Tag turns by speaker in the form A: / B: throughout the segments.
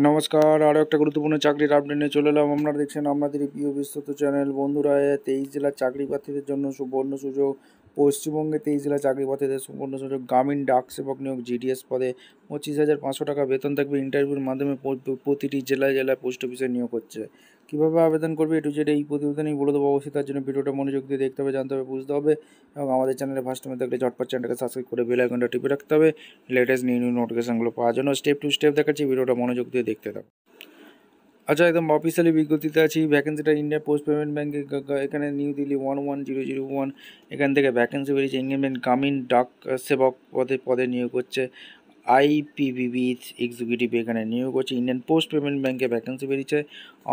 A: নমস্কার, আরও একটা গুরুত্বপূর্ণ চাকরির আপডেট নিয়ে চলে এলাম। আপনারা দেখছেন আপনাদের প্রিয় বিস্তৃত চ্যানেল। বন্ধুরা, 23 জেলার চাকরি প্রার্থীদের জন্য সুবর্ণ সুযোগ। পশ্চিমবঙ্গে 23 জেলার চাকরি প্রার্থীদের সুবর্ণ সুযোগ। গ্রামীণ ডাক সেবক নিয়োগ, জিডিএস পদে 25,500 টাকা বেতন থাকবে। ইন্টারভিউর মাধ্যমে প্রতিটি জেলায় জেলায় পোস্ট অফিসে নিয়োগ হচ্ছে। কীভাবে আবেদন করবে এটু যেটা এই প্রতিবেদনেই বলে দেবো। অবশ্যই তার জন্য ভিডিওটা মনোযোগ দিয়ে দেখতে হবে, জানতে হবে, বুঝতে হবে। এবং আমাদের চ্যানেলে ফার্স্ট টাইমে থাকলে ঝটপট চ্যানেলটাকে সাবস্ক্রাইব করে বেল আইকনটা টিপে রাখতে হবে লেটেস্ট নিউ নোটিফিকেশনগুলো পাওয়ার জন্য। স্টেপ টু স্টেপ দেখাচ্ছি, ভিডিওটা মনোযোগ দিয়ে দেখতে থাকো। আচ্ছা, একদম অফিসিয়ালি বিজ্ঞপ্তিতে আছি। ভ্যাকেন্সিটা ইন্ডিয়া পোস্ট পেমেন্ট ব্যাঙ্কে, এখানে নিউ দিল্লি 11001 এখান থেকে ভ্যাকেন্সি বেরিয়েছে। ইংল্যান্ড গ্রামীণ ডাক সেবক পদে নিয়োগ হচ্ছে। আইপিবিবি এক্সিকিউটিভ এখানে নিয়োগ হচ্ছে। ইন্ডিয়ান পোস্ট পেমেন্ট ব্যাঙ্কে ভ্যাকেন্সি বেরিয়েছে।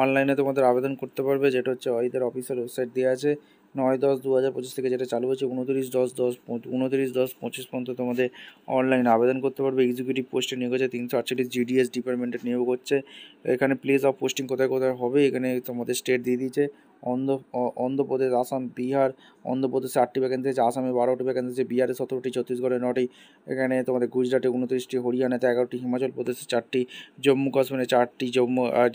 A: অনলাইনে তোমাদের আবেদন করতে পারবে, যেটা হচ্ছে এদের অফিসিয়াল ওয়েবসাইট দেওয়া আছে। 9/10/2025 থেকে যেটা চালু হচ্ছে 29/10/25 পর্যন্ত তোমাদের অনলাইনে আবেদন করতে পারবে। এক্সিকিউটিভ পোস্টে নিয়োগ হচ্ছে। 348 জিডিএস ডিপার্টমেন্টে নিয়োগ হচ্ছে। এখানে প্লেস অফ পোস্টিং কোথায় কোথায় হবে এখানে তোমাদের স্টেট দিয়ে দিয়েছে। অন্ধ্রপ্রদেশ, আসাম, বিহার। অন্ধ্রপ্রদেশে 8টি ভ্যাকেন্সি আছে, আসামে 12টি ভ্যাকেন্সি আছে, বিহারে 17টি, ছত্তিশগড়ে 9টি, এখানে তোমাদের গুজরাটে 29টি, হরিয়ানাতে 11টি, হিমাচল প্রদেশে 4টি, জম্মু কাশ্মীরে 4টি,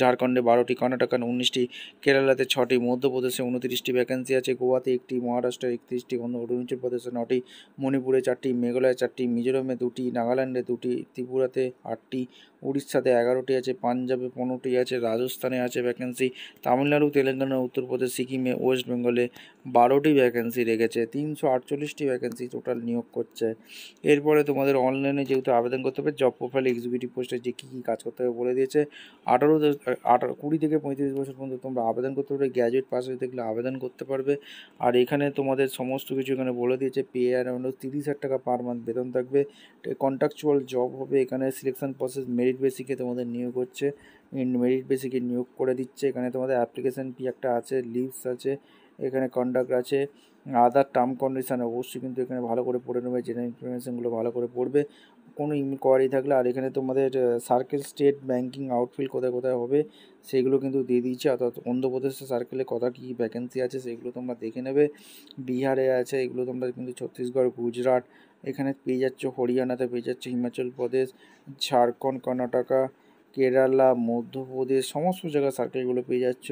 A: ঝাড়খণ্ডে 12টি, কর্ণাটকে 19টি, কেরালাতে 6টি, মধ্যপ্রদেশে 29টি ভ্যাকেন্সি আছে, গোয়াতে 1টি, মহারাষ্ট্রে 31টি, অরুণাচল প্রদেশে 9টি, মণিপুরে 4টি, মেঘালয়ে 4টি, মিজোরামে 2টি, নাগাল্যান্ডে 2টি, ত্রিপুরাতে 8টি, উড়িষ্যাতে 11টি আছে, পাঞ্জাবে 15টি আছে, রাজস্থানে আছে ভ্যাকেন্সি, তামিলনাড়ু, তেলেঙ্গানা, উত্তরপ্রদেশ, সিকিমে, ওয়েস্ট বেঙ্গলে 12টি ভ্যাকেন্সি রেখেছে। 348টি ভ্যাকেন্সি টোটাল নিয়োগ করছে। এরপরে তোমাদের অনলাইনে যেহেতু আবেদন করতে হবে, জব প্রোফাইল এক্সিকিউটিভ পোস্টে যে কী কী কাজ করতে হবে বলে দিয়েছে। 20 থেকে 35 বছর পর্যন্ত তোমরা আবেদন করতে পারবে। গ্র্যাজুয়েট পাস হয়ে থাকলে আবেদন করতে পারবে। আর এখানে তোমাদের সমস্ত কিছু এখানে বলে দিয়েছে। পে অ্যারাউন্ড 30,000 টাকা পার মান্থ বেতন থাকবে। কন্ট্রাকচুয়াল জব হবে। এখানে সিলেকশন প্রসেস মেরিট বেসিকে তোমাদের নিয়োগ হচ্ছে। মেরিট বেসিকে নিয়োগ করে দিচ্ছে। এখানে তোমাদের অ্যাপ্লিকেশান ফি একটা আছে, লিভস আছে, এখানে কন্ডাক্ট আছে, আদার টার্ম কন্ডিশান অবশ্যই কিন্তু এখানে ভালো করে পড়ে নেবে, জেনারেল ইনফরমেশানগুলো ভালো করে পড়বে। কোনো ইনকোয়ারি থাকলে, আর এখানে তোমাদের সার্কেল স্টেট ব্যাঙ্কিং আউটফিল কোথায় কোথায় হবে সেগুলো কিন্তু দিয়ে দিয়েছে। অর্থাৎ অন্ধ্রপ্রদেশের সার্কেলে কথা কী ভ্যাকেন্সি আছে সেগুলো তোমরা দেখে নেবে। বিহারে আছে, এগুলো তোমরা কিন্তু ছত্তিশগড়, গুজরাট এখানে পেয়ে যাচ্ছ, হরিয়ানাতে পেয়ে যাচ্ছ, হিমাচল প্রদেশ, ঝাড়খণ্ড, কর্ণাটকা, কেরালা, মধ্যপ্রদেশ সমস্ত জায়গায় সার্কেলগুলো পেয়ে যাচ্ছ।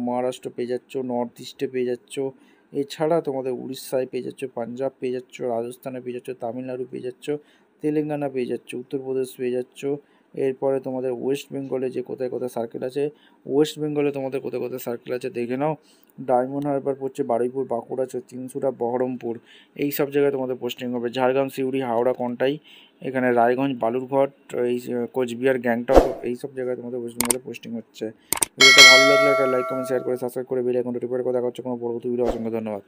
A: মহারাষ্ট্র পেয়ে যাচ্ছ, নর্থ ইস্টে পেয়ে যাচ্ছ। এছাড়া তোমাদের উড়িষ্যায় পেয়ে যাচ্ছ, পাঞ্জাব পেয়ে যাচ্ছ, রাজস্থানে পেয়ে যাচ্ছ, তামিলনাড়ু পেয়ে যাচ্ছ, তেলেঙ্গানা পেয়ে যাচ্ছ, উত্তরপ্রদেশ পেয়ে যাচ্ছ। এরপরে তোমাদের ওয়েস্ট বেঙ্গলে যে কোথায় কোথায় সার্কেল আছে, ওয়েস্ট বেঙ্গলে তোমাদের কোথায় কোথায় সার্কেল আছে দেখে নাও। ডায়মন্ড হারবার পড়ছে, বারুইপুর, বাঁকুড়া, চিনসুরা, বহরমপুর এই সব জায়গায় তোমাদের পোস্টিং হবে। ঝাড়গ্রাম, সিউড়ি, হাওড়া, কোনটাই, এখানে রায়গঞ্জ, বালুরঘাট, এই কোচবিহার, গ্যাংটক এই সব জায়গায় তোমাদের ওয়েস্ট বেঙ্গলে পোস্টিং হচ্ছে। ভিডিওটা ভালো লাগলে একটা লাইক, কমেন্ট, শেয়ার করে সাবস্ক্রাইব করে বেল আইকনটা টিপে রাখো। দেখা হচ্ছে কোনো পরবর্তী ভিডিও। অসংখ্য ধন্যবাদ।